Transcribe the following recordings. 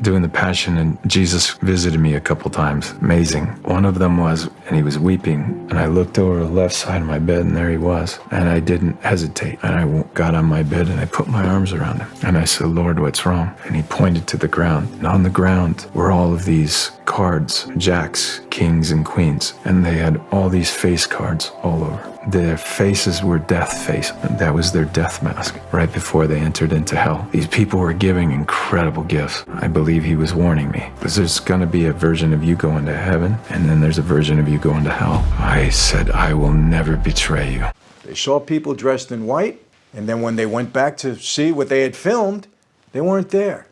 doing the Passion, and Jesus visited me a couple times. Amazing. One of them was, and he was weeping, and I looked over the left side of my bed, and there he was. And I didn't hesitate. And I got on my bed, and I put my arms around him. And I said, Lord, what's wrong? And he pointed to the ground. And on the ground were all of these cards, jacks, kings, and queens. And they had all these face cards all over. Their faces were death face. That was their death mask right before they entered into hell. These people were giving incredible gifts. I believe he was warning me, because there's going to be a version of you going to heaven, and then there's a version of you going to hell. I said, I will never betray you. They saw people dressed in white, and then when they went back to see what they had filmed, they weren't there.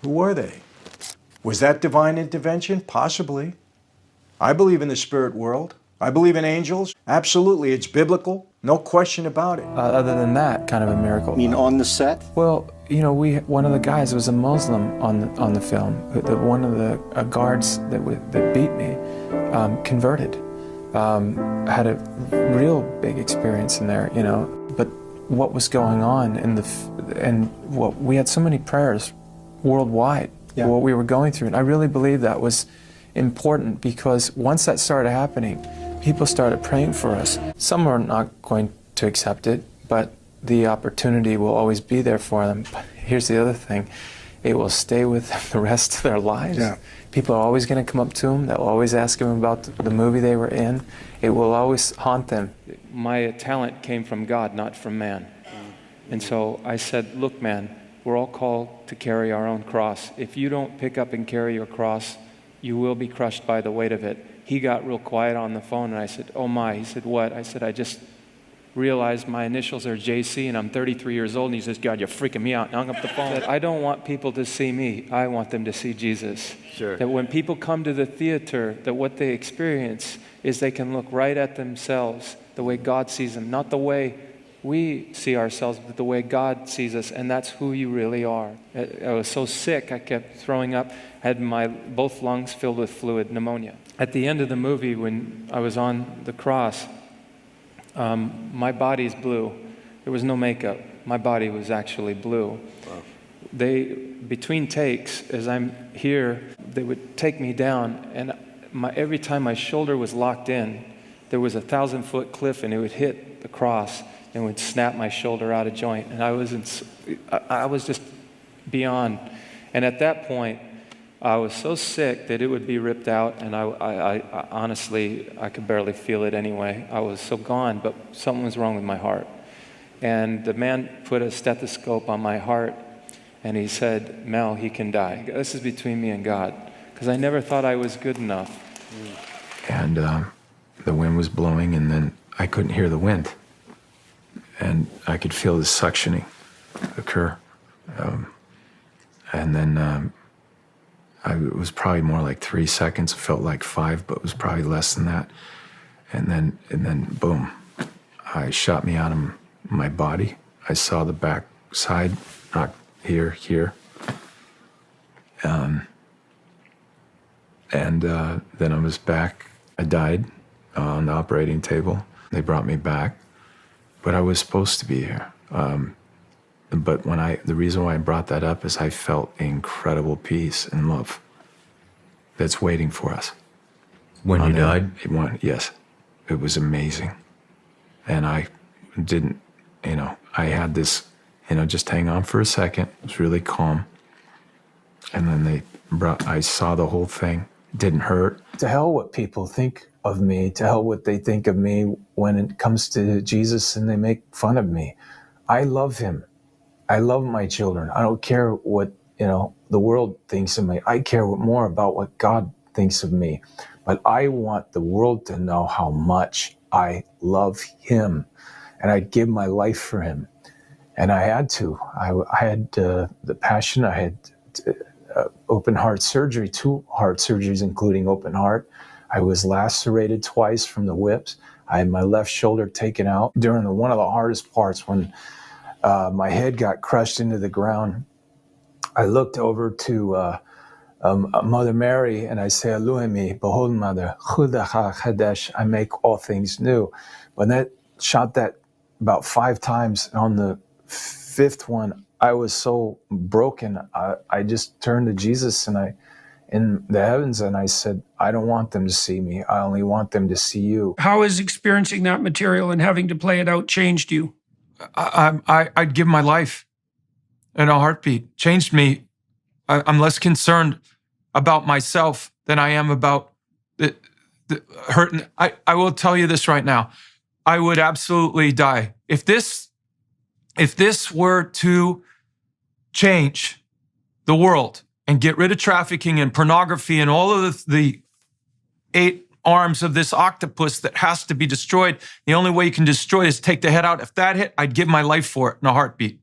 Who were they? Was that divine intervention? Possibly. I believe in the spirit world. I believe in angels. Absolutely, it's biblical. No question about it. Other than that, kind of a miracle. I mean, on the set? Well, you know, one of the guys was a Muslim on the film. One of the guards that beat me converted. Had a real big experience in there, you know. But what was going on we had so many prayers worldwide. Yeah. What we were going through, and I really believe that was important, because once that started happening, people started praying for us. Some are not going to accept it, but the opportunity will always be there for them. But here's the other thing, it will stay with them the rest of their lives. Yeah. People are always going to come up to them, they'll always ask them about the movie they were in. It will always haunt them. My talent came from God, not from man. And so I said, look, man, we're all called to carry our own cross. If you don't pick up and carry your cross, you will be crushed by the weight of it. He got real quiet on the phone, and I said, oh my. He said, what? I said, I just realized my initials are JC, and I'm 33 years old. And he says, God, you're freaking me out. And hung up the phone. I said, I don't want people to see me. I want them to see Jesus. Sure. That when people come to the theater, that what they experience is they can look right at themselves the way God sees them, not the way we see ourselves, but the way God sees us, and that's who you really are. I was so sick, I kept throwing up. I had my both lungs filled with fluid, pneumonia. At the end of the movie, when I was on the cross, my body's blue. There was no makeup. My body was actually blue. Wow. Between takes, as I'm here, they would take me down, and every time my shoulder was locked in, there was a 1,000-foot cliff, and it would hit the cross and would snap my shoulder out of joint. And I was just beyond. And at that point, I was so sick that it would be ripped out, and I honestly, I could barely feel it anyway. I was so gone, but something was wrong with my heart. And the man put a stethoscope on my heart, and he said, Mel, he can die. This is between me and God, because I never thought I was good enough. And the wind was blowing, and then I couldn't hear the wind. And I could feel the suctioning occur. And then it was probably more like 3 seconds. It felt like 5, but it was probably less than that. And then boom, I shot me out of my body. I saw the back side, not here. And then I was back. I died on the operating table. They brought me back. But I was supposed to be here. But the reason why I brought that up is I felt incredible peace and love that's waiting for us. When you died? Yes. It was amazing. And I didn't, I had this, just hang on for a second. It was really calm. And then I saw the whole thing. It didn't hurt. To hell what people think of me, to hell what they think of me when it comes to Jesus and they make fun of me. I love him. I love my children. I don't care what, the world thinks of me. I care more about what God thinks of me. But I want the world to know how much I love him, and I'd give my life for him. And I had to. I had the passion. I had open heart surgery, 2 heart surgeries, including open heart. I was lacerated twice from the whips. I had my left shoulder taken out during one of the hardest parts when my head got crushed into the ground. I looked over to Mother Mary and I say, Elohimi, behold Mother, Chudacha Chadesh, I make all things new. When that shot that about 5 times, on the 5th one, I was so broken. I just turned to Jesus in the heavens, and I said, I don't want them to see me. I only want them to see you. How has experiencing that material and having to play it out changed you? I'd give my life in a heartbeat. Changed me. I'm less concerned about myself than I am about the hurt. I will tell you this right now. I would absolutely die. If this were to change the world and get rid of trafficking and pornography and all of the 8 arms of this octopus that has to be destroyed, the only way you can destroy it is take the head out. If that hit, I'd give my life for it in a heartbeat.